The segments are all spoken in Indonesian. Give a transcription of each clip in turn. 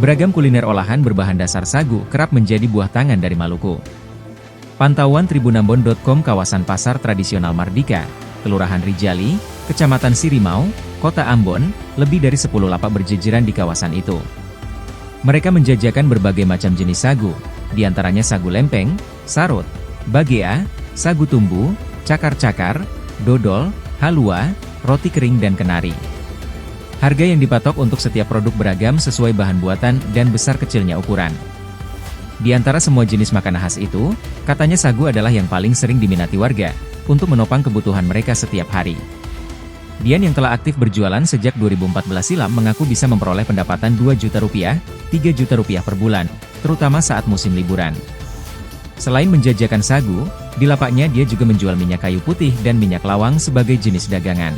Beragam kuliner olahan berbahan dasar sagu kerap menjadi buah tangan dari Maluku. Pantauan tribunambon.com kawasan pasar tradisional Mardika, Kelurahan Rijali, Kecamatan Sirimau, Kota Ambon, lebih dari 10 lapak berjejeran di kawasan itu. Mereka menjajakan berbagai macam jenis sagu, diantaranya sagu lempeng, sarut, bagea, sagu tumbu, cakar-cakar, dodol, halua, roti kering dan kenari. Harga yang dipatok untuk setiap produk beragam sesuai bahan buatan dan besar kecilnya ukuran. Di antara semua jenis makanan khas itu, katanya sagu adalah yang paling sering diminati warga, untuk menopang kebutuhan mereka setiap hari. Dian yang telah aktif berjualan sejak 2014 silam mengaku bisa memperoleh pendapatan 2 juta rupiah, 3 juta rupiah per bulan, terutama saat musim liburan. Selain menjajakan sagu, di lapaknya dia juga menjual minyak kayu putih dan minyak lawang sebagai jenis dagangan.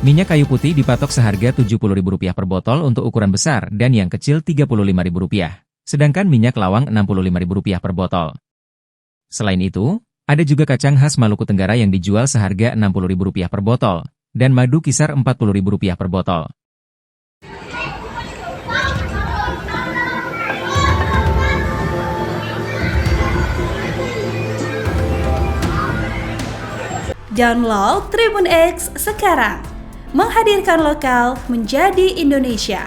Minyak kayu putih dipatok seharga Rp70.000 per botol untuk ukuran besar dan yang kecil Rp35.000, sedangkan minyak lawang Rp65.000 per botol. Selain itu, ada juga kacang khas Maluku Tenggara yang dijual seharga Rp60.000 per botol, dan madu kisar Rp40.000 per botol. Download Tribun X sekarang, menghadirkan lokal menjadi Indonesia.